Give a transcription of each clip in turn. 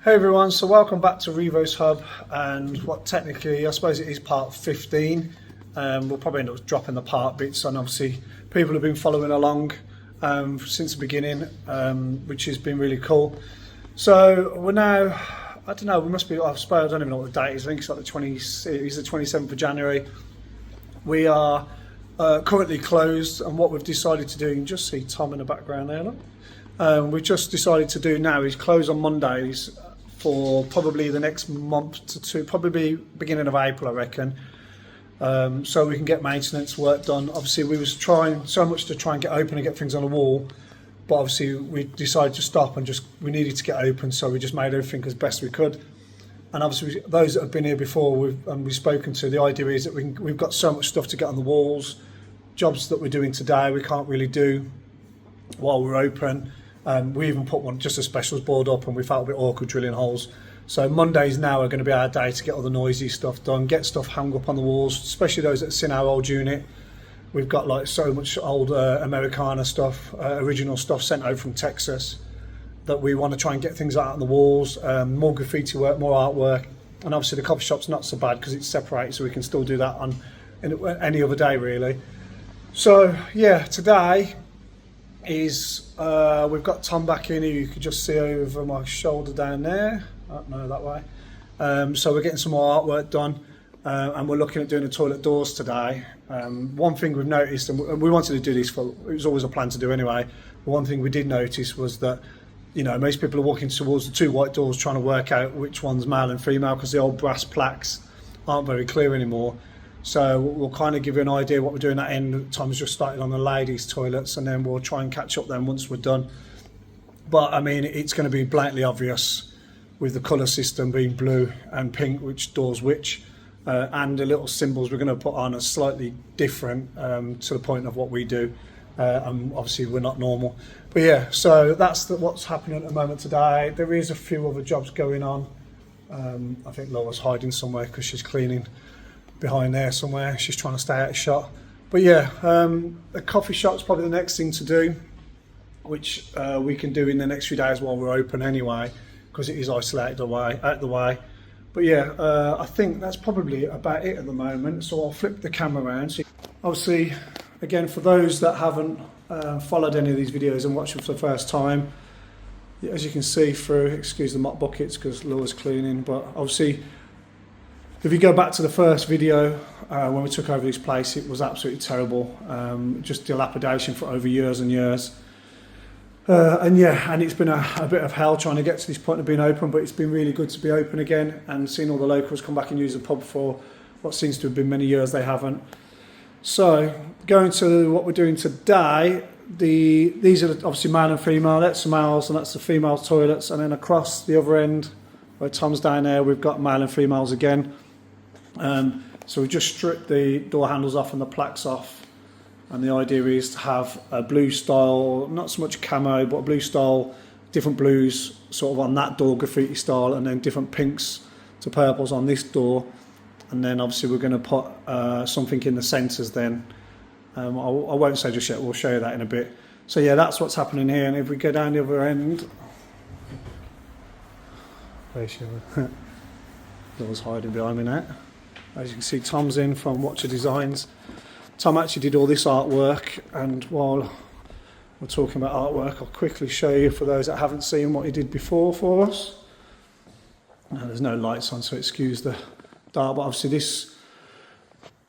Hey everyone, so welcome back to Rivo's Hub, and what technically I suppose it is part 15. We'll probably end up dropping the part bits, and obviously people have been following along since the beginning, which has been really cool. So we're now, I don't know, we must be, I suppose, I don't even know what the date is. I think it's like the 27th of January. We are currently closed, and what we've decided to do, you can just see Tom in the background there, look. We've just decided to do now is close on Mondays for probably the next month to two, probably beginning of April, I reckon. So we can get maintenance work done. Obviously, we was trying so much to try and get open and get things on the wall, but obviously we decided to stop and we needed to get open, so we just made everything as best we could. And obviously, those that have been here before, we've spoken to. The idea is that we've got so much stuff to get on the walls, jobs that we're doing today we can't really do while we're open. We even put just a specials board up, and we felt a bit awkward drilling holes. So Mondays now are going to be our day to get all the noisy stuff done, get stuff hung up on the walls, especially those that's in our old unit. We've got like so much old Americana stuff, original stuff sent over from Texas, that we want to try and get things out on the walls, more graffiti work, more artwork. And obviously the coffee shop's not so bad because it's separated, so we can still do that on any other day really. So yeah, today is we've got Tom back in here. You could just see over my shoulder down there. Oh, no, that way. So we're getting some more artwork done, and we're looking at doing the toilet doors today. One thing we've noticed, and we wanted to do this for, it was always a plan to do anyway, but one thing we did notice was that, you know, most people are walking towards the two white doors trying to work out which one's male and female, because the old brass plaques aren't very clear anymore. So we'll kind of give you an idea what we're doing at end. Tom's just started on the ladies' toilets, and then we'll try and catch up then once we're done. But I mean, it's going to be blatantly obvious with the colour system being blue and pink, which doors which, and the little symbols we're going to put on are slightly different to the point of what we do. And obviously we're not normal. But yeah, so that's what's happening at the moment today. There is a few other jobs going on. I think Laura's hiding somewhere because she's cleaning behind there somewhere. She's trying to stay out of shot. But yeah, the coffee shop's probably the next thing to do, which we can do in the next few days while we're open anyway, because it is isolated out the way. But yeah, I think that's probably about it at the moment. So I'll flip the camera around. So obviously, again, for those that haven't followed any of these videos and watched them for the first time, as you can see through, excuse the mop buckets because Laura's cleaning, but obviously if you go back to the first video when we took over this place, it was absolutely terrible, just dilapidation for over years and years. And yeah, and it's been a bit of hell trying to get to this point of being open, but it's been really good to be open again and seeing all the locals come back and use the pub for what seems to have been many years they haven't. So going to what we're doing today, these are obviously male and female. That's the males and that's the female toilets, and then across the other end where Tom's down there, we've got male and females again. So we just stripped the door handles off and the plaques off, and the idea is to have a blue style, not so much camo, but a blue style, different blues sort of on that door, graffiti style, and then different pinks to purples on this door. And then obviously we're going to put something in the centres then. I won't say just yet, we'll show you that in a bit. So yeah, that's what's happening here. And if we go down the other end, Laura's hiding behind me now. As you can see, Tom's in from Watcher Designs. Tom actually did all this artwork, and while we're talking about artwork, I'll quickly show you for those that haven't seen what he did before for us. Now, there's no lights on, so excuse the dark, but obviously this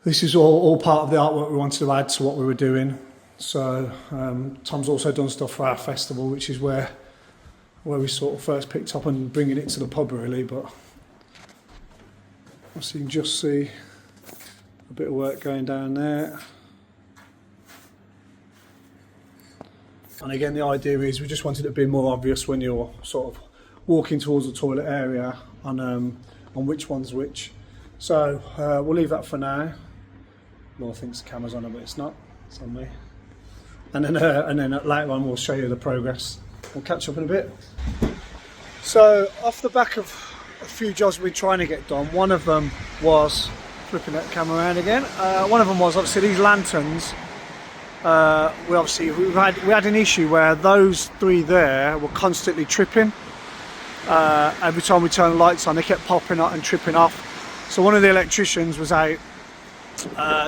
is all part of the artwork we wanted to add to what we were doing. So Tom's also done stuff for our festival, which is where we sort of first picked up and bringing it to the pub really. But so you can just see a bit of work going down there. And again, the idea is we just wanted it to be more obvious when you're sort of walking towards the toilet area on which one's which. So we'll leave that for now. Laura thinks the camera's on her, but it's not. It's on me. And then later on we'll show you the progress. We'll catch up in a bit. So off the back of a few jobs we're trying to get done, one of them was flipping that camera around again. One of them was obviously these lanterns. We had an issue where those three there were constantly tripping. every time we turned the lights on they kept popping up and tripping off. So one of the electricians was out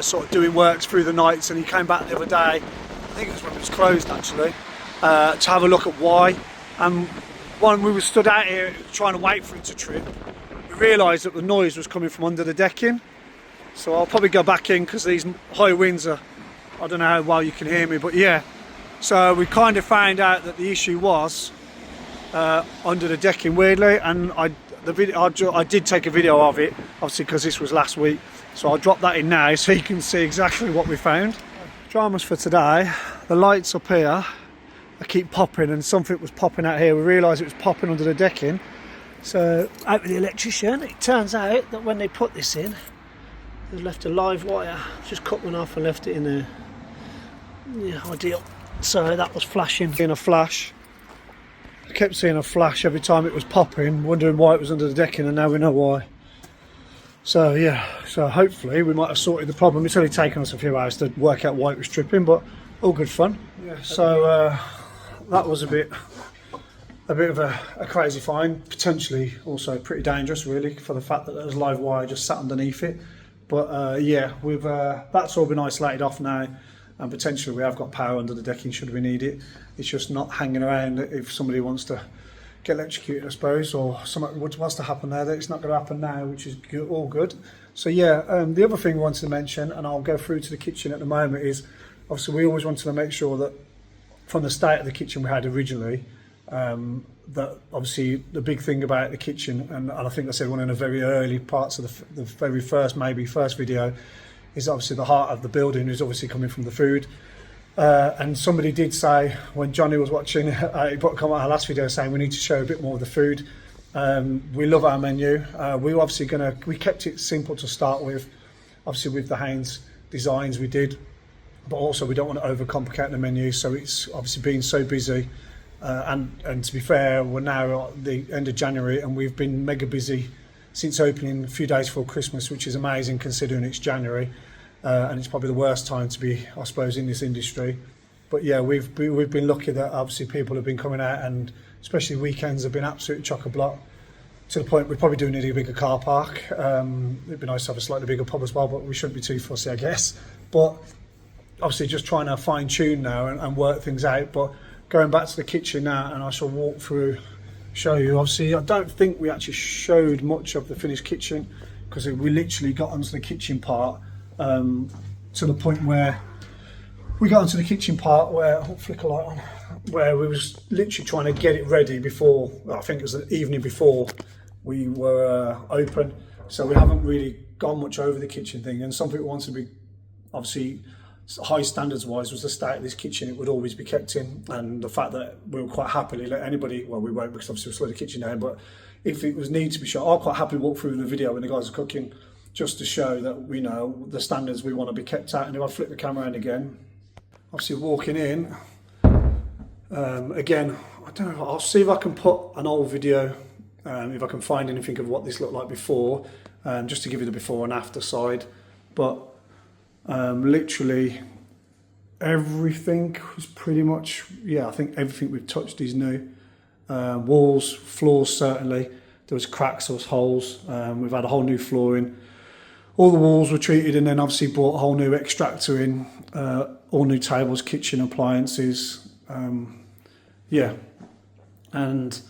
sort of doing works through the nights, and he came back the other day, I think it was when it was closed actually, to have a look at why. And when we were stood out here trying to wait for it to trip, we realised that the noise was coming from under the decking. So I'll probably go back in because these high winds are, I don't know how well you can hear me, but yeah. So we kind of found out that the issue was under the decking, weirdly, and I did take a video of it, obviously because this was last week. So I'll drop that in now so you can see exactly what we found. Dramas for today, the lights up here, they keep popping, and something was popping out here. We realised it was popping under the decking. So out with the electrician, it turns out that when they put this in, they left a live wire, just cut one off and left it in there. Yeah, ideal. So that was flashing. Seeing a flash. I kept seeing a flash every time it was popping, wondering why it was under the decking, and now we know why. So yeah, so hopefully we might have sorted the problem. It's only taken us a few hours to work out why it was tripping, but all good fun. Yeah. So that was a bit of a crazy find, potentially also pretty dangerous really, for the fact that there was live wire just sat underneath it. But yeah, we've that's all been isolated off now, and potentially we have got power under the decking should we need it. It's just not hanging around if somebody wants to get electrocuted, I suppose, or something wants to happen there. That it's not going to happen now, which is good, all good. So yeah, the other thing we wanted to mention, and I'll go through to the kitchen at the moment, is obviously we always wanted to make sure that from the state of the kitchen we had originally, that obviously the big thing about the kitchen, and I think I said one in the very early parts of the very first video, is obviously the heart of the building is obviously coming from the food. And somebody did say, when Johnny was watching, he put a comment on our last video saying we need to show a bit more of the food. We love our menu. We kept it simple to start with, obviously with the Haynes designs we did, but also we don't want to overcomplicate the menu, so it's obviously been so busy. And to be fair, we're now at the end of January and we've been mega busy since opening a few days before Christmas, which is amazing considering it's January. And it's probably the worst time to be, I suppose, in this industry. But yeah, we've been lucky that obviously people have been coming out, and especially weekends have been absolutely chock-a-block, to the point we probably do need a bigger car park. It'd be nice to have a slightly bigger pub as well, but we shouldn't be too fussy, I guess. But obviously just trying to fine-tune now and work things out. But going back to the kitchen now, and I shall walk through, show you. Obviously I don't think we actually showed much of the finished kitchen, because we literally got onto the kitchen part to the point where we got onto the kitchen part where, I'll flick a light on, where we was literally trying to get it ready before, I think it was the evening before we were open. So we haven't really gone much over the kitchen thing, and something we wanted to be obviously high standards wise was the state of this kitchen. It would always be kept in, and the fact that we were quite happily let anybody, well we won't because obviously we'll slow the kitchen down, but if it was need to be shot, I'll quite happily walk through the video when the guys are cooking, just to show that we know the standards we want to be kept at. And if I flip the camera around again, obviously walking in, again, I don't know, I'll see if I can put an old video, if I can find anything of what this looked like before, just to give you the before and after side. But literally everything was pretty much, yeah, I think everything we've touched is new. Walls, floors certainly, there was cracks, there was holes, we've had a whole new flooring. All the walls were treated, and then obviously brought a whole new extractor in, all new tables, kitchen appliances, yeah. And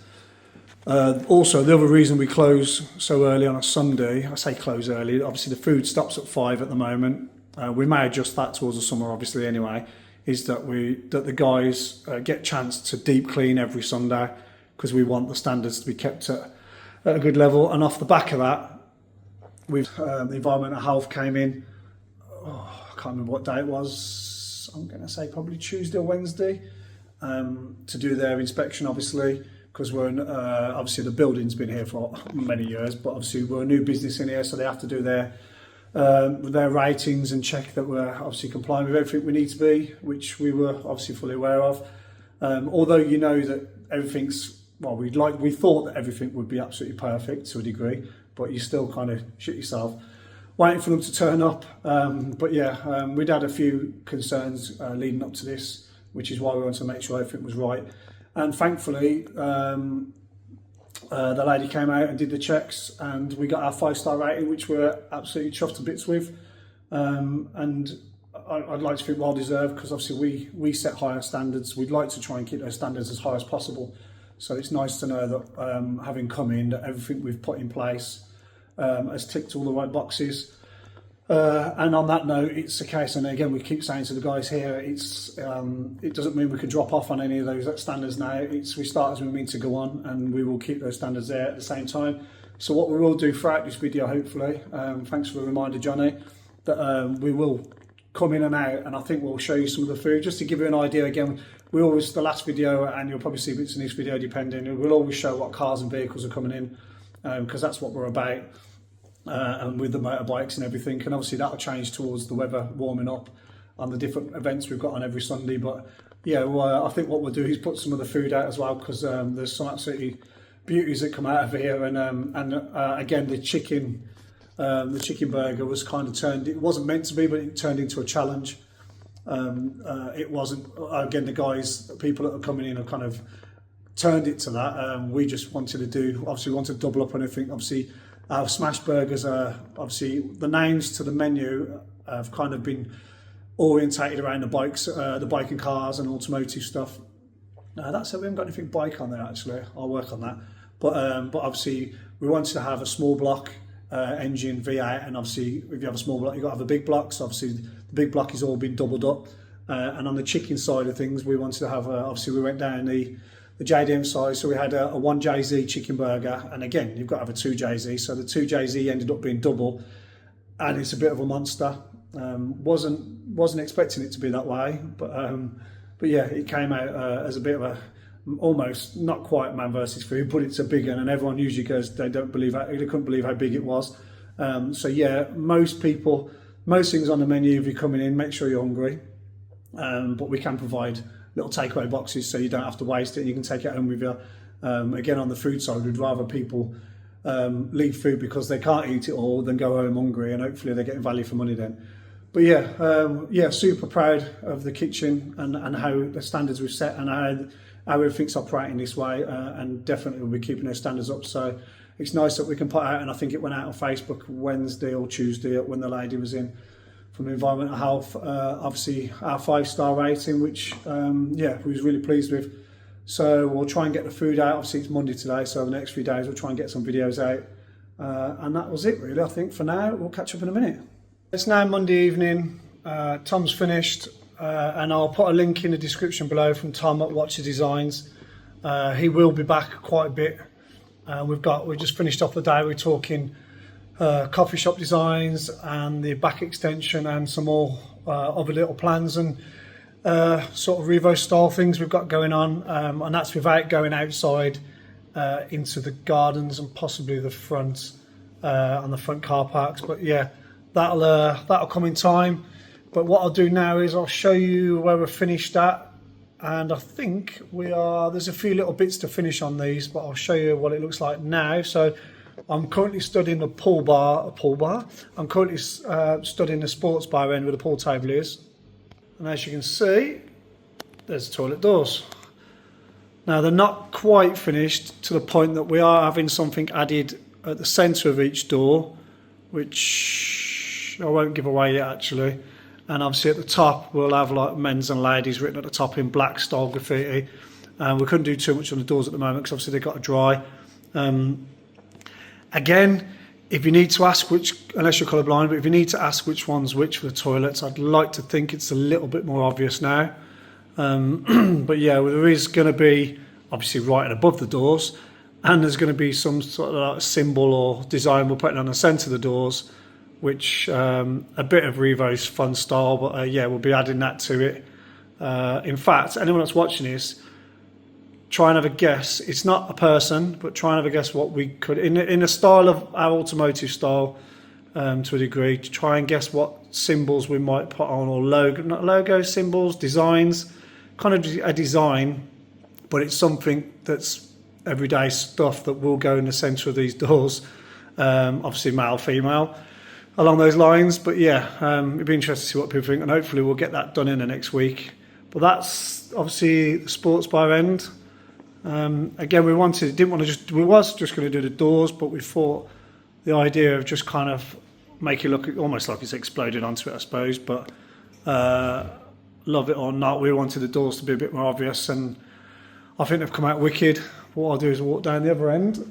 also the other reason we close so early on a Sunday, I say close early, obviously the food stops at 5 at the moment. We may adjust that towards the summer obviously anyway, is that the guys get a chance to deep clean every Sunday, because we want the standards to be kept at a good level. And off the back of that, we've the environmental health came in, I can't remember what day it was, I'm going to say probably Tuesday or Wednesday, to do their inspection obviously, because we're obviously the building's been here for many years, but obviously we're a new business in here, so they have to do their ratings and check that we're obviously complying with everything we need to be, which we were obviously fully aware of. Although you know that everything's, well, we thought that everything would be absolutely perfect to a degree, but you still kind of shit yourself waiting for them to turn up. But yeah, we'd had a few concerns leading up to this, which is why we wanted to make sure everything was right. And thankfully, The lady came out and did the checks, and we got our 5-star rating, which we're absolutely chuffed to bits with. And I'd like to think well deserved, because obviously we set higher standards. We'd like to try and keep those standards as high as possible. So it's nice to know that having come in, that everything we've put in place has ticked all the right boxes. And on that note, it's a case, and again we keep saying to the guys here, it doesn't mean we can drop off on any of those standards now. We start as we mean to go on, and we will keep those standards there at the same time. So what we will do throughout this video, hopefully, thanks for the reminder, Johnny, that we will come in and out, and I think we'll show you some of the food just to give you an idea. Again, we always, the last video, and you'll probably see bits in this video depending, we'll always show what cars and vehicles are coming in, because that's what we're about. And with the motorbikes and everything, and obviously that'll change towards the weather warming up on the different events we've got on every Sunday. But yeah, well, I think what we'll do is put some of the food out as well, because there's some absolutely beauties that come out of here. And again, the chicken burger was kind of turned, it wasn't meant to be, but it turned into a challenge. It wasn't, again, the guys, people that are coming in have kind of turned it to that. We just wanted to do, obviously we wanted to double up on everything. Obviously our smash burgers are, obviously the names to the menu have kind of been orientated around the bikes, the bike and cars and automotive stuff. That's it, we haven't got anything bike on there actually, I'll work on that. But obviously we wanted to have a small block engine V8, and obviously if you have a small block you've got to have a big block, so obviously the big block is all been doubled up. And on the chicken side of things, we wanted to have, obviously we went down the JDM size, so we had a 1JZ chicken burger, and again you've got to have a 2JZ, so the 2JZ ended up being double, and it's a bit of a monster. Wasn't expecting it to be that way, but yeah, it came out as a bit of a, almost not quite man versus food, but it's a big one, and everyone usually goes, they couldn't believe how big it was. So yeah, most things on the menu, if you're coming in, make sure you're hungry, but we can provide little takeaway boxes so you don't have to waste it, and you can take it home with you. Again, on the food side, we'd rather people leave food because they can't eat it all than go home hungry, and hopefully they're getting value for money then. But yeah, super proud of the kitchen and how the standards we've set, and how everything's operating this way, and definitely we'll be keeping those standards up. So it's nice that we can put out, and I think it went out on Facebook Wednesday or Tuesday when the lady was in from Environmental Health, obviously our 5-star rating, which yeah, we was really pleased with. So we'll try and get the food out. Obviously it's Monday today, so the next few days we'll try and get some videos out, and that was it really. I think for now we'll catch up in a minute. It's now Monday evening. Tom's finished, and I'll put a link in the description below from Tom at Watcher Designs. He will be back quite a bit. We just finished off the day. We're talking coffee shop designs and the back extension and some more other little plans and sort of Rivo style things we've got going on, and that's without going outside into the gardens and possibly the front on the front car parks. But yeah, that'll come in time. But what I'll do now is I'll show you where we're finished at, and I think there's a few little bits to finish on these, but I'll show you what it looks like now. So I'm currently studying the pool bar. I'm currently studying the sports bar end where the pool table is. And as you can see, there's toilet doors. Now they're not quite finished to the point that we are having something added at the centre of each door, which I won't give away yet actually. And obviously at the top we'll have like men's and ladies written at the top in black style graffiti. We couldn't do too much on the doors at the moment because obviously they've got to dry. Again, if you need to ask unless you're colourblind, but if you need to ask which one's which for the toilets, I'd like to think it's a little bit more obvious now. But yeah, there is going to be, obviously right above the doors, and there's going to be some sort of like symbol or design we're putting on the centre of the doors, which a bit of Rivo's fun style, but yeah, we'll be adding that to it. In fact, anyone that's watching this, try and have a guess. It's not a person, but try and have a guess what we could, in the style of our automotive style, to a degree, to try and guess what symbols we might put on, or not logos, symbols, designs, kind of a design, but it's something that's everyday stuff that will go in the centre of these doors. Obviously male, female, along those lines. But yeah, it'd be interesting to see what people think, and hopefully we'll get that done in the next week. But that's obviously the sports bar end. Again, we was just going to do the doors, but we thought the idea of just kind of make it look almost like it's exploded onto it, I suppose. But love it or not, we wanted the doors to be a bit more obvious, and I think they've come out wicked. What I'll do is walk down the other end.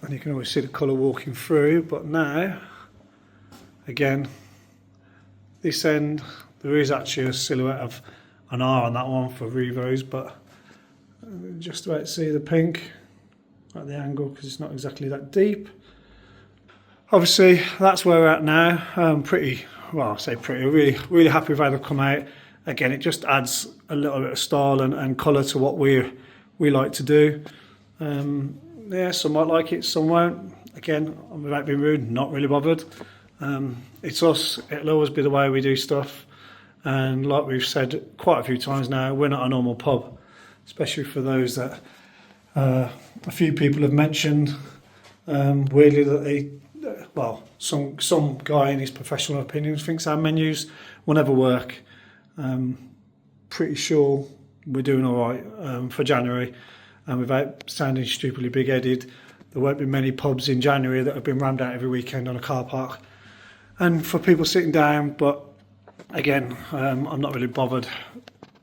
And you can always see the colour walking through, but now, again, this end, there is actually a silhouette of an R on that one for Rivo's, but just about to see the pink at the angle because it's not exactly that deep. Obviously, that's where we're at now. I say pretty, really happy with how they've come out. Again, it just adds a little bit of style and colour to what we like to do. Yeah, some might like it, some won't. Again, without being rude, not really bothered. It's us, it'll always be the way we do stuff. And like we've said quite a few times now, we're not a normal pub, especially for those that a few people have mentioned weirdly that some guy in his professional opinions thinks our menus will never work. Pretty sure we're doing all right for January. And without sounding stupidly big-headed, there won't be many pubs in January that have been rammed out every weekend on a car park. And for people sitting down, but again, I'm not really bothered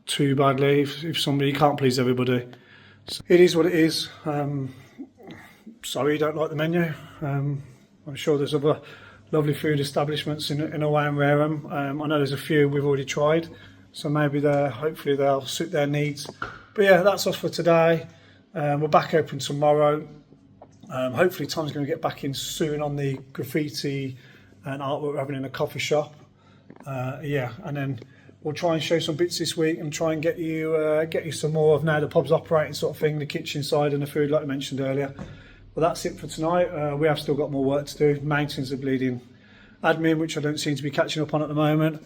too badly if somebody can't please everybody. So it is what it is. Sorry you don't like the menu. I'm sure there's other lovely food establishments in Away and Wareham. I know there's a few we've already tried, so maybe hopefully they'll suit their needs. But yeah, that's us for today. We're back open tomorrow. Hopefully Tom's going to get back in soon on the graffiti and artwork we're having in a coffee shop. Yeah, and then we'll try and show some bits this week and try and get you some more of now the pub's operating sort of thing, the kitchen side and the food like I mentioned earlier. Well, that's it for tonight. We have still got more work to do. Mountains of bleeding admin, which I don't seem to be catching up on at the moment.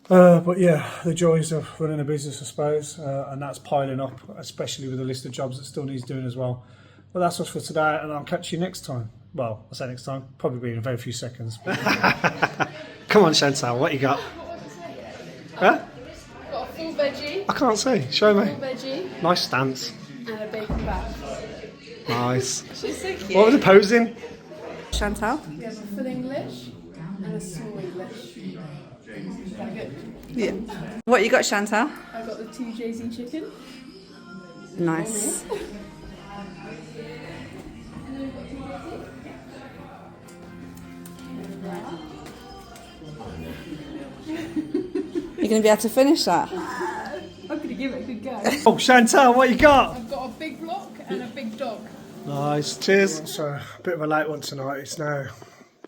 But yeah, the joys of running a business, I suppose, and that's piling up, especially with the list of jobs that still needs doing as well. But that's us for today, and I'll catch you next time. Well, I'll say next time, probably in a very few seconds. Come on, Chantal, what you got? Huh? Got a full veggie. I can't see. Show me. Full veggie. Nice stance. And a bacon bath. Nice. She's so cute. What was the posing? Chantal? We have a full English and a small English. Very good. Yeah. What you got, Chantal? I've got the 2 JZ chicken. Nice. You're going to be able to finish that? I'm going to give it a good go. Oh, Chantal, what you got? I've got a big block and a big dog. Nice, cheers. So, a bit of a late one tonight. It's now, I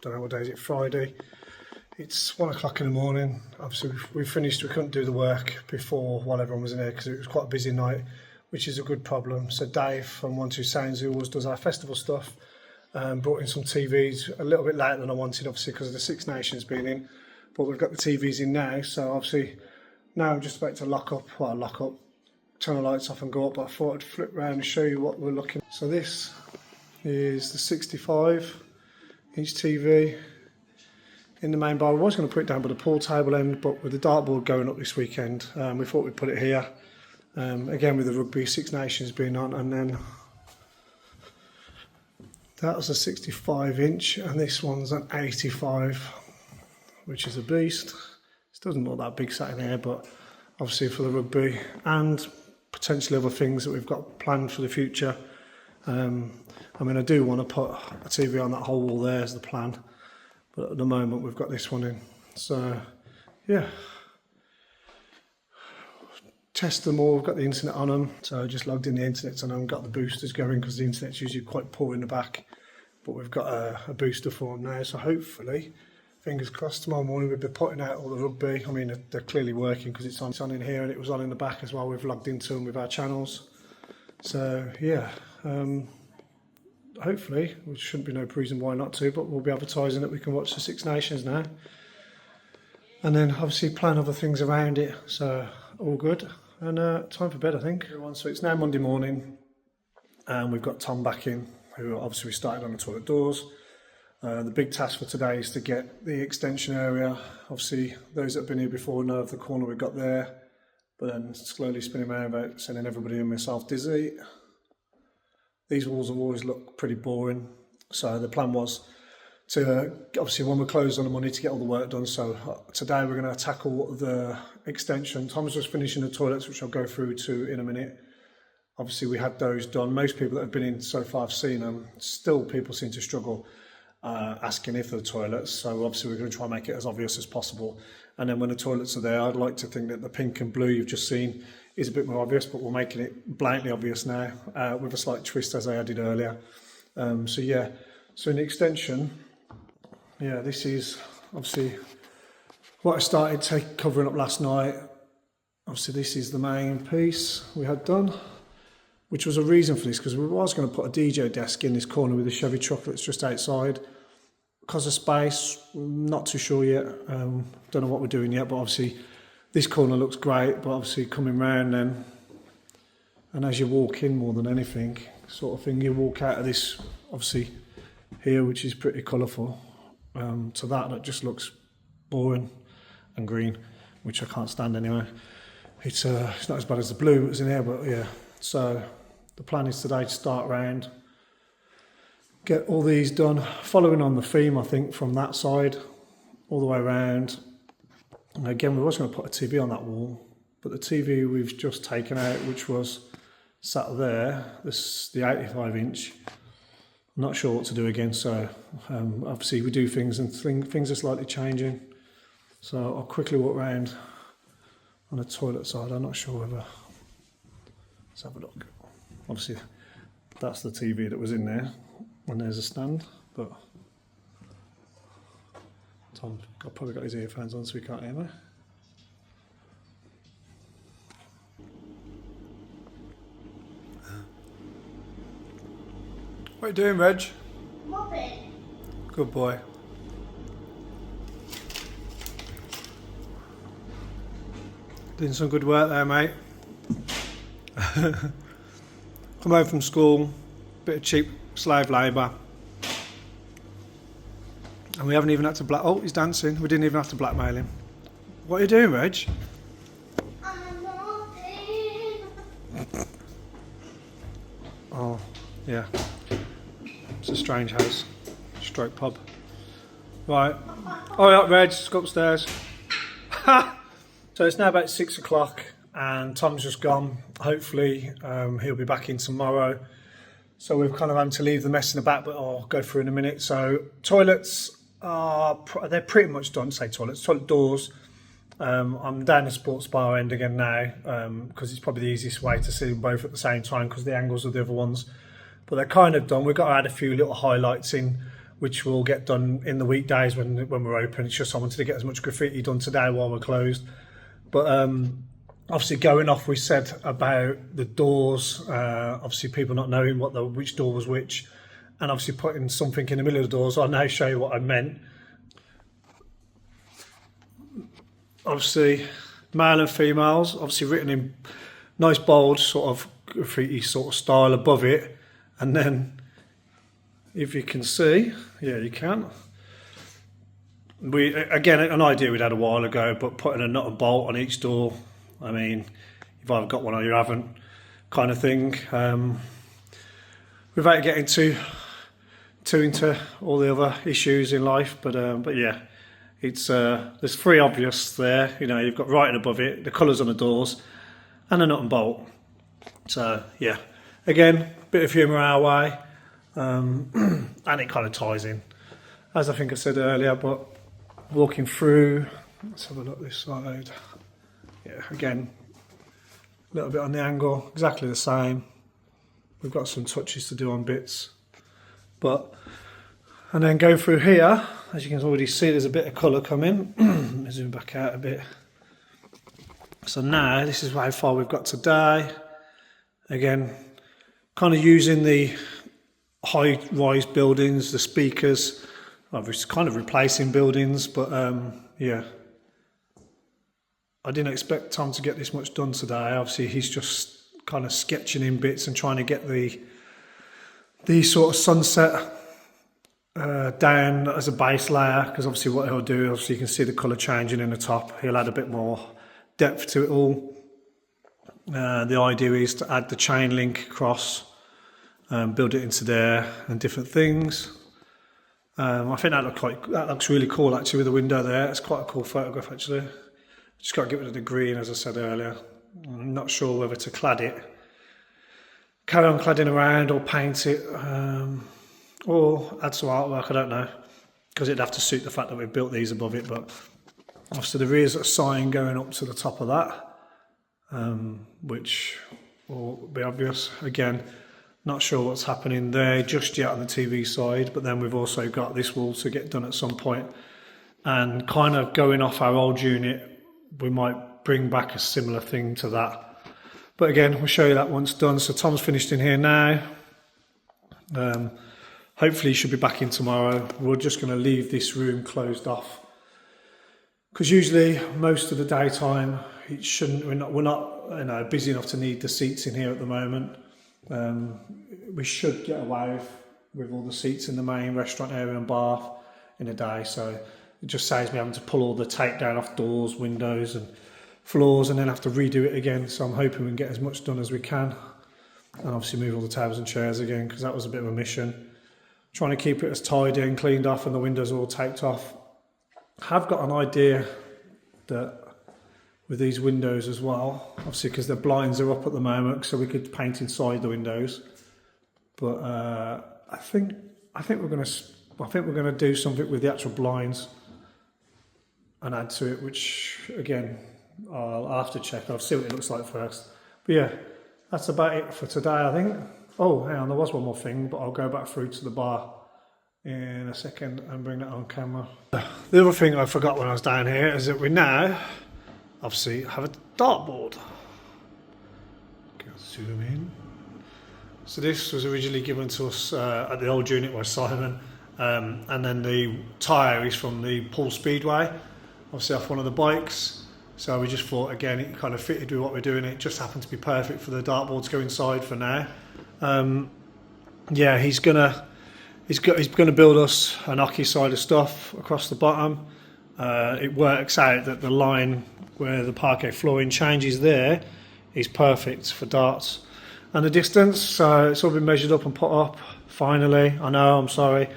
don't know what day is it, Friday. It's 1 o'clock in the morning. Obviously, we finished, we couldn't do the work before while everyone was in here because it was quite a busy night, which is a good problem. So Dave from 12 Sounds, who always does our festival stuff, brought in some TVs a little bit later than I wanted, obviously, because of the Six Nations being in. But we've got the TVs in now, so obviously now I'm just about to lock up, turn the lights off and go up, but I thought I'd flip around and show you what we're looking at. So this is the 65-inch TV in the main bar. I was going to put it down by the pool table end, but with the dartboard going up this weekend, we thought we'd put it here. Again, with the rugby Six Nations being on, and then that was a 65-inch, and this one's an 85, which is a beast. It doesn't look that big sat in here, but obviously for the rugby and potentially other things that we've got planned for the future. I mean, I do want to put a TV on that whole wall there as the plan, but at the moment we've got this one in. So, yeah. Test them all, we've got the internet on them, so I just logged in the internet and I've got the boosters going because the internet's usually quite poor in the back, but we've got a booster for them now, so hopefully, fingers crossed, tomorrow morning we'll be putting out all the rugby. I mean, they're clearly working because it's on in here and it was on in the back as well. We've logged into them with our channels. So, yeah, hopefully, there shouldn't be no reason why not to, but we'll be advertising that we can watch the Six Nations now. And then obviously plan other things around it, so all good. And time for bed, I think. So it's now Monday morning and we've got Tom back in, who obviously we started on the toilet doors. The big task for today is to get the extension area. Obviously, those that have been here before know of the corner we got there, but then slowly spinning around about sending everybody and myself dizzy. These walls have always looked pretty boring, so the plan was to, obviously when we're closed on the money, to get all the work done. So today we're going to tackle the extension. Tom's just finishing the toilets, which I'll go through to in a minute. Obviously we had those done. Most people that have been in so far have seen them. Still people seem to struggle asking if they're toilets. So obviously we're going to try and make it as obvious as possible. And then when the toilets are there, I'd like to think that the pink and blue you've just seen is a bit more obvious, but we're making it blatantly obvious now with a slight twist as I added earlier. So yeah, so in the extension, yeah, this is obviously what I started covering up last night. Obviously this is the main piece we had done, which was a reason for this, because we was going to put a DJ desk in this corner with a Chevy truck that's just outside. Because of space, not too sure yet. Don't know what we're doing yet, but obviously this corner looks great, but obviously coming round then, and as you walk in more than anything, sort of thing, you walk out of this, obviously here, which is pretty colourful, to that just looks boring and green, which I can't stand anyway. It's not as bad as the blue that's in here, but yeah. So the plan is today to start round, get all these done, following on the theme, I think, from that side all the way around. And again, we was going to put a TV on that wall, but the TV we've just taken out, which was sat there, the 85-inch, I'm not sure what to do again. So obviously we do things and things are slightly changing. So I'll quickly walk around on the toilet side. I'm not sure whether, let's have a look. Obviously that's the TV that was in there, and there's a stand, but Tom's probably got his earphones on so he can't hear me. What are you doing, Reg? Mopping. Good boy. Doing some good work there, mate. Come home from school, bit of cheap slave labour. And we haven't even had to oh, he's dancing. We didn't even have to blackmail him. What are you doing, Reg? I'm mopping. Oh, yeah. It's a strange house. Stroke pub. Right. Oh, yeah, Reg, let's go upstairs. So it's now about 6 o'clock and Tom's just gone. Hopefully he'll be back in tomorrow. So we've kind of had to leave the mess in the back, but I'll go through in a minute. So toilets they're pretty much done. Say toilets, toilet doors. I'm down the sports bar end again now because it's probably the easiest way to see them both at the same time because the angles of the other ones. But they're kind of done. We've got to add a few little highlights in, which will get done in the weekdays when we're open. It's just I wanted to get as much graffiti done today while we're closed. But obviously going off, we said about the doors. Obviously people not knowing which door was which, and obviously putting something in the middle of the doors. I'll now show you what I meant. Obviously male and females, obviously written in nice bold sort of graffiti sort of style above it, and then if you can see, yeah you can, we again an idea we'd had a while ago, but putting a nut and bolt on each door, I mean you've either got one or you haven't kind of thing, without getting too into all the other issues in life, but yeah, it's there's three obvious there, you know, you've got writing above it, the colours on the doors, and a nut and bolt. So yeah, again, bit of humour our way, and it kind of ties in, as I think I said earlier. But walking through, let's have a look this side. Yeah, again, a little bit on the angle, exactly the same. We've got some touches to do on bits, but and then going through here, as you can already see, there's a bit of colour coming. Let me zoom back out a bit. So now this is how far we've got today. Again, kind of using the high-rise buildings, the speakers, obviously kind of replacing buildings, but yeah. I didn't expect Tom to get this much done today. Obviously he's just kind of sketching in bits and trying to get the sort of sunset down as a base layer, because obviously what he'll do, obviously you can see the colour changing in the top. He'll add a bit more depth to it all. The idea is to add the chain link across, build it into there and different things. I think that looks really cool actually with the window there. It's quite a cool photograph actually. Just got to get rid of the green, as I said earlier. I'm not sure whether to clad it, carry on cladding around, or paint it, or add some artwork. I don't know, because it'd have to suit the fact that we've built these above it. But obviously there is a sign going up to the top of that, which will be obvious. Again, not sure what's happening there just yet on the TV side, but then we've also got this wall to get done at some point. And kind of going off our old unit, we might bring back a similar thing to that. But again, we'll show you that once done. So Tom's finished in here now. Hopefully he should be back in tomorrow. We're just going to leave this room closed off, because usually most of the daytime it shouldn't. We're not busy enough to need the seats in here at the moment. We should get away with all the seats in the main restaurant area and bar in a day. So it just saves me having to pull all the tape down off doors, windows and floors, and then have to redo it again. So I'm hoping we can get as much done as we can, and obviously move all the tables and chairs again, because that was a bit of a mission. Trying to keep it as tidy and cleaned off, and the windows all taped off. I have got an idea that with these windows as well, obviously because the blinds are up at the moment, so we could paint inside the windows. But I think we're going to do something with the actual blinds and add to it, which again I'll have to check. I'll see what it looks like first. But yeah, that's about it for today, I think. Oh, hang on, there was one more thing, but I'll go back through to the bar in a second and bring that on camera. The other thing I forgot when I was down here is that we now obviously have a dartboard. Zoom in. So this was originally given to us at the old unit by Simon, and then the tyre is from the Poole Speedway, obviously off one of the bikes. So we just thought, again, it kind of fitted with what we're doing. It just happened to be perfect for the dartboard to go inside for now. Yeah, he's gonna build us an hockey side of stuff across the bottom. It works out that the line where the parquet flooring changes there is perfect for darts. And the distance, so it's all been measured up and put up finally. I know, I'm sorry.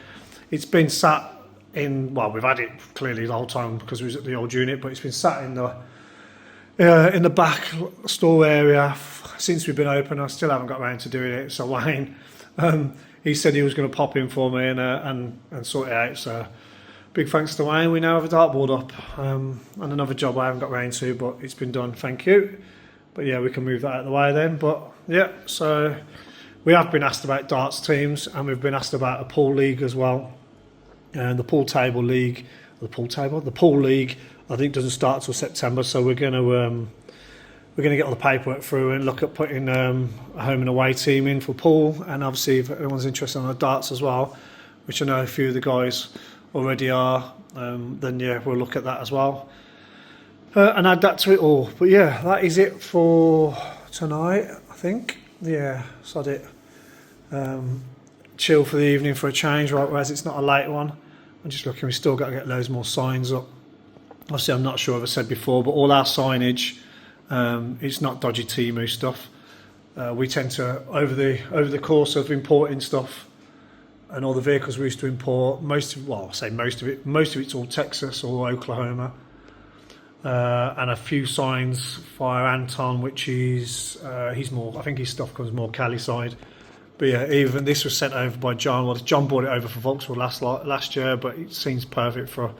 It's been sat in, well, we've had it clearly the whole time because we was at the old unit, but it's been sat in the back store area since we've been open. I still haven't got around to doing it. So Wayne, he said he was going to pop in for me and sort it out. So big thanks to Wayne. We now have a dartboard up, and another job I haven't got around to, but it's been done. Thank you. But yeah, we can move that out of the way then. But yeah, so we have been asked about darts teams, and we've been asked about a pool league as well. And the pool league, I think doesn't start till September. So we're going to get all the paperwork through and look at putting a home and away team in for pool. And obviously, if anyone's interested in the darts as well, which I know a few of the guys already are, then yeah, we'll look at that as well. And add that to it all. But yeah, that is it for tonight, I think. Yeah, sod it. Chill for the evening for a change, right? Whereas it's not a late one. I'm just looking, we've still got to get loads more signs up. Obviously, I'm not sure if I said before, but all our signage, it's not dodgy Temu stuff. We tend to, over the course of importing stuff and all the vehicles we used to import, most of it's all Texas or Oklahoma. And a few signs via Anton, which is he's more. I think his stuff comes more Cali side. But yeah, even this was sent over by John. Well, John brought it over for Vauxhall last year, but it seems perfect for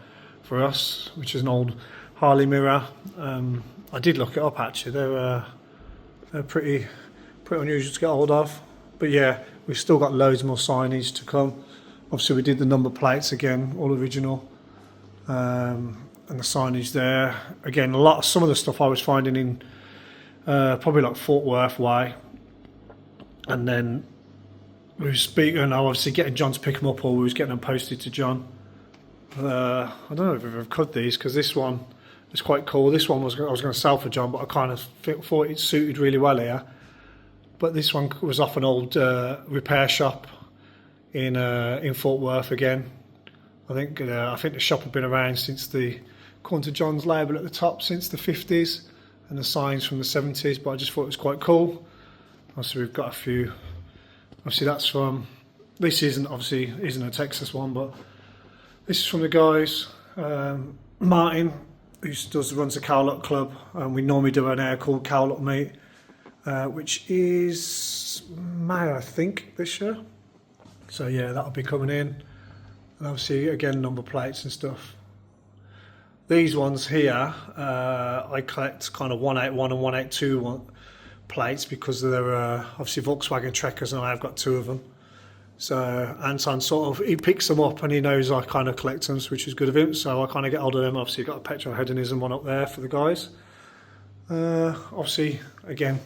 us, which is an old Harley mirror. I did look it up actually. They're pretty unusual to get hold of. But yeah, we've still got loads more signage to come. Obviously, we did the number plates again, all original. And the signage there again, some of the stuff I was finding in probably like Fort Worth way, and then we were speaking, and I was obviously getting John to pick them up, or we was getting them posted to John. I don't know if we've cut these, because this one is quite cool. This one I was going to sell for John, but I kind of thought it suited really well here. But this one was off an old repair shop in Fort Worth again. I think the shop had been around since according to John's label at the top, since the 50s, and the signs from the 70s. But I just thought it was quite cool. Obviously, we've got a few. Obviously, that's from. This isn't a Texas one, but this is from the guys. Martin, who runs the Cowlock Club, and we normally do an air called Cowlock Meet, which is May, I think, this year. So yeah, that'll be coming in. And obviously, again, number plates and stuff. These ones here, I collect kind of 181 and 182 plates because they're obviously Volkswagen Trekkers, and I have got 2 of them. So Anton he picks them up and he knows I kind of collect them, which is good of him. So I kind of get hold of them. Obviously, got a petrol hedonism one up there for the guys. Obviously, again,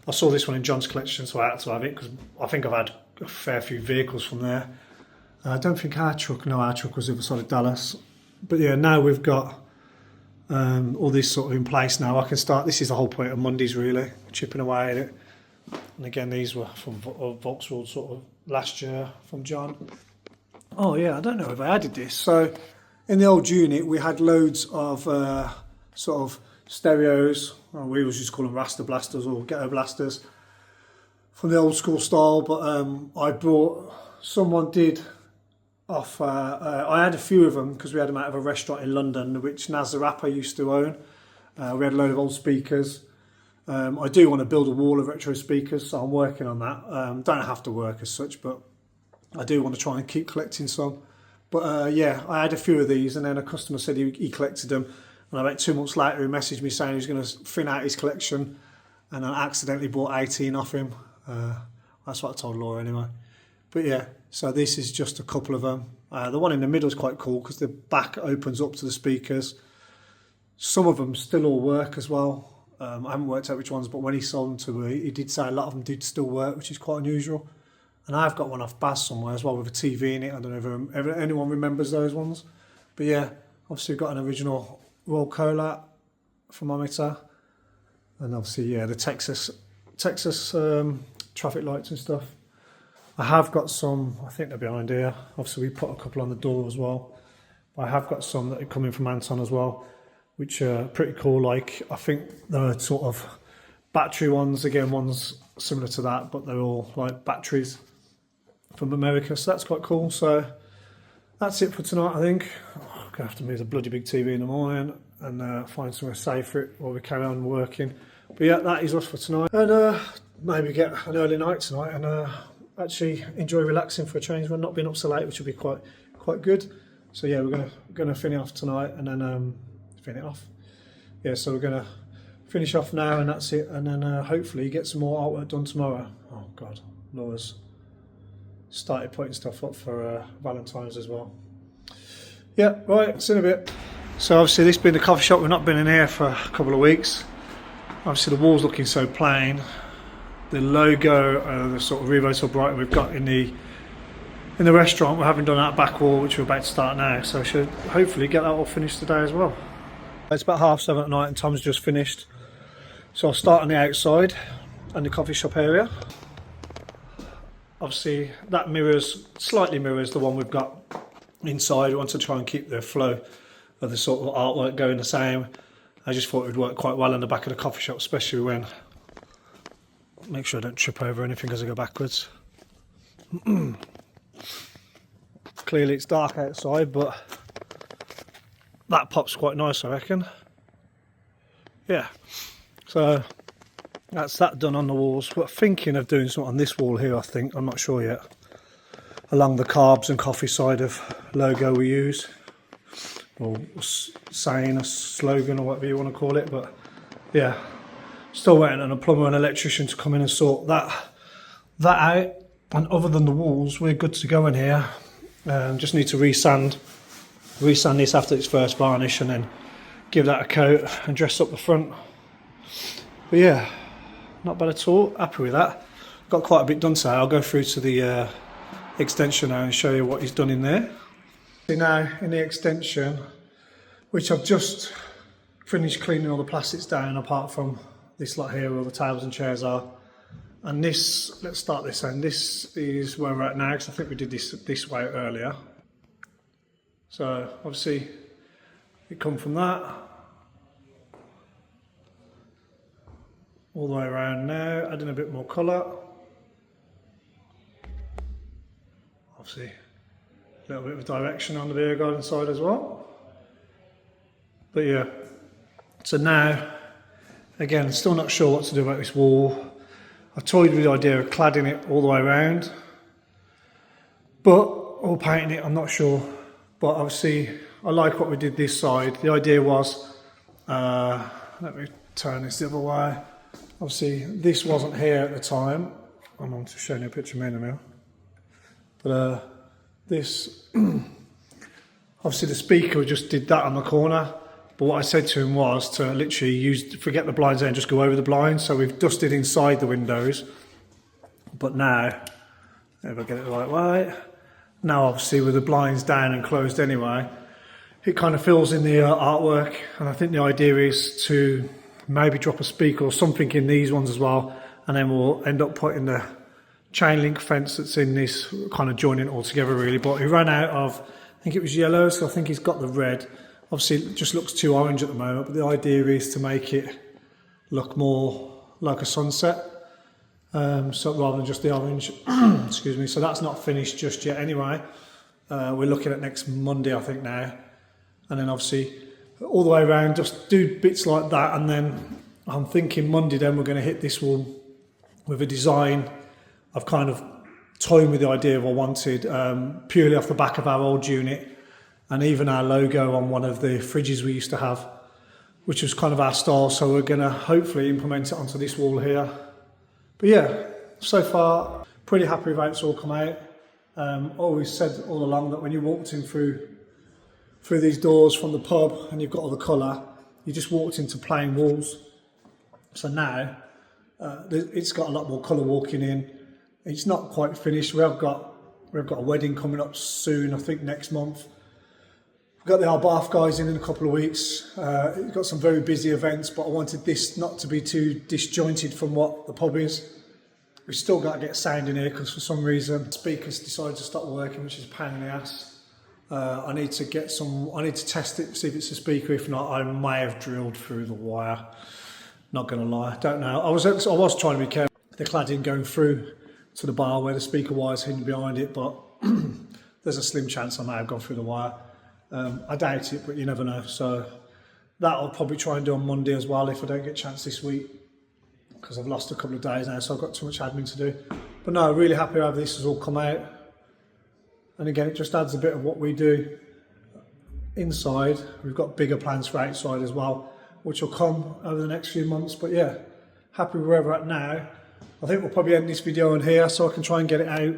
I saw this one in John's collection, so I had to have it because I think I've had a fair few vehicles from there. I don't think our truck was the other side of Dallas. But yeah, now we've got all this sort of in place now. I can start, this is the whole point of Mondays really, chipping away at it. And again, these were from Vauxhall sort of last year from John. Oh yeah, I don't know if I added this. So in the old unit, we had loads of sort of stereos. Well, we always just call them Rasta Blasters or Ghetto Blasters from the old school style. But someone did off. I had a few of them because we had them out of a restaurant in London, which Naz the Rapper used to own. We had a load of old speakers. I do want to build a wall of retro speakers, so I'm working on that. Don't have to work as such, but I do want to try and keep collecting some. But yeah, I had a few of these, and then a customer said he collected them, and about 2 months later he messaged me saying he was going to thin out his collection, and I accidentally bought 18 off him. That's what I told Laura anyway. But yeah, so this is just a couple of them. The one in the middle is quite cool because the back opens up to the speakers. Some of them still all work as well. I haven't worked out which ones, but when he sold them to me, he did say a lot of them did still work, which is quite unusual. And I've got one off Baz somewhere as well with a TV in it. I don't know if anyone remembers those ones. But yeah, obviously we've got an original Royal Cola thermometer. And obviously, yeah, the Texas traffic lights and stuff. I have got some, I think they're behind here. Obviously, we put a couple on the door as well. But I have got some that are coming from Anton as well, which are pretty cool. Like, I think they're sort of battery ones. Again, one's similar to that, but they're all like batteries from America. So that's quite cool. So that's it for tonight, I think. I'm going to have to move the bloody big TV in the morning and find somewhere safe for it while we carry on working. But yeah, that is us for tonight. And maybe get an early night tonight and actually enjoy relaxing for a change. We're not being up so late, which will be quite good. So yeah, we're gonna finish off tonight and then finish it off. Yeah, so we're gonna finish off now and that's it, and then hopefully get some more artwork done tomorrow. Oh God, Laura's started putting stuff up for Valentine's as well. Yeah, right, see you in a bit. So obviously this being the coffee shop, we've not been in here for a couple of weeks. Obviously the wall's looking so plain. The logo, the sort of Rivo so bright we've got in the restaurant, we haven't done that back wall, which we're about to start now, so I should hopefully get that all finished today as well. It's about 7:30 at night and Tom's just finished, so I'll start on the outside and the coffee shop area. Obviously that slightly mirrors the one we've got inside. We want to try and keep the flow of the sort of artwork going the same. I just thought it would work quite well in the back of the coffee shop, especially when, make sure I don't trip over anything as I go backwards. Clearly it's dark outside, but that pop's quite nice, I reckon. Yeah, so that's that done on the walls. But thinking of doing something on this wall here, I think, I'm not sure yet, along the carbs and coffee side of logo we use, or saying a slogan or whatever you want to call it. But yeah, still waiting on a plumber and electrician to come in and sort that out. And other than the walls, we're good to go in here. Just need to resand this after its first varnish and then give that a coat and dress up the front. But yeah, not bad at all, happy with that. Got quite a bit done today. I'll go through to the extension now and show you what he's done in there. See now in the extension, which I've just finished cleaning all the plastics down apart from this lot here where all the tables and chairs are. And this, let's start this end. This is where we're at now, because I think we did this way earlier. So obviously it come from that all the way around now, adding a bit more colour. Obviously a little bit of direction on the beer garden side as well. But yeah, so now, again, still not sure what to do about this wall. I toyed with the idea of cladding it all the way around, or painting it, I'm not sure. But obviously, I like what we did this side. The idea was, let me turn this the other way. Obviously, this wasn't here at the time. I'm on to show you a picture of me in a minute. But this, obviously the speaker just did that on the corner. But what I said to him was to literally forget the blinds there and just go over the blinds. So we've dusted inside the windows. But now, if I get it the right way, now obviously with the blinds down and closed anyway, it kind of fills in the artwork. And I think the idea is to maybe drop a speaker or something in these ones as well. And then we'll end up putting the chain link fence that's in this, kind of joining it all together really. But he ran out of, I think it was yellow, so I think he's got the red. Obviously it just looks too orange at the moment, but the idea is to make it look more like a sunset, so rather than just the orange. Excuse me. So that's not finished just yet anyway. We're looking at next Monday I think now, and then obviously all the way around just do bits like that, and then I'm thinking Monday then we're going to hit this wall with a design. I've kind of toyed with the idea of I wanted purely off the back of our old unit, and even our logo on one of the fridges we used to have, which was kind of our style. So we're going to hopefully implement it onto this wall here. But yeah, so far pretty happy with how it's all come out. Always said all along that when you walked in through these doors from the pub and you've got all the colour, you just walked into plain walls. So now it's got a lot more colour walking in. It's not quite finished. We've got a wedding coming up soon, I think next month. We've got the Bath guys in a couple of weeks. We've got some very busy events, but I wanted this not to be too disjointed from what the pub is. We've still got to get sound in here because for some reason speakers decided to stop working, which is a pain in the ass. I need to test it, see if it's a speaker. If not, I may have drilled through the wire. Not going to lie, don't know. I was trying to be careful. The cladding going through to the bar where the speaker wire's hidden behind it, but there's a slim chance I may have gone through the wire. I doubt it, but you never know. So that I'll probably try and do on Monday as well if I don't get a chance this week, because I've lost a couple of days now, so I've got too much admin to do. But no, really happy how this has all come out. And again, it just adds a bit of what we do inside. We've got bigger plans for outside as well, which will come over the next few months. But yeah, happy with where we're at now. I think we'll probably end this video on here so I can try and get it out.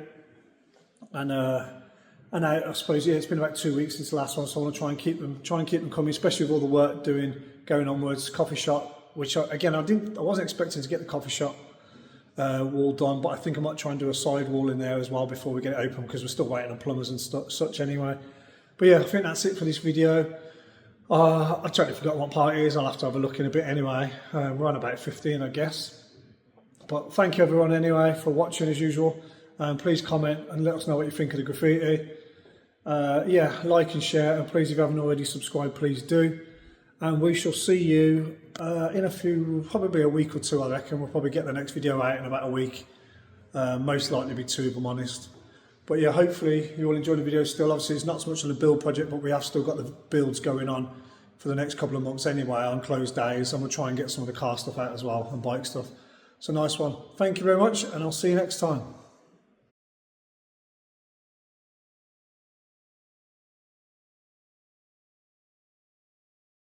And I suppose, yeah, it's been about 2 weeks since the last one, so I want to try and keep them coming, especially with all the work going onwards. Coffee shop, which again I wasn't expecting to get the coffee shop wall done, but I think I might try and do a side wall in there as well before we get it open, because we're still waiting on plumbers and such anyway. But yeah, I think that's it for this video. I totally forgot what part it is. I'll have to have a look in a bit anyway. We're on about 15, I guess. But thank you everyone anyway for watching as usual. Please comment and let us know what you think of the graffiti. Yeah, like and share, and please, if you haven't already subscribed, please do. And we shall see you in probably a week or two, I reckon. We'll probably get the next video out in about a week. Most likely be 2, if I'm honest. But yeah, hopefully you all enjoy the video still. Obviously, it's not so much on the build project, but we have still got the builds going on for the next couple of months anyway on closed days. And we'll try and get some of the car stuff out as well and bike stuff. So nice one. Thank you very much, and I'll see you next time.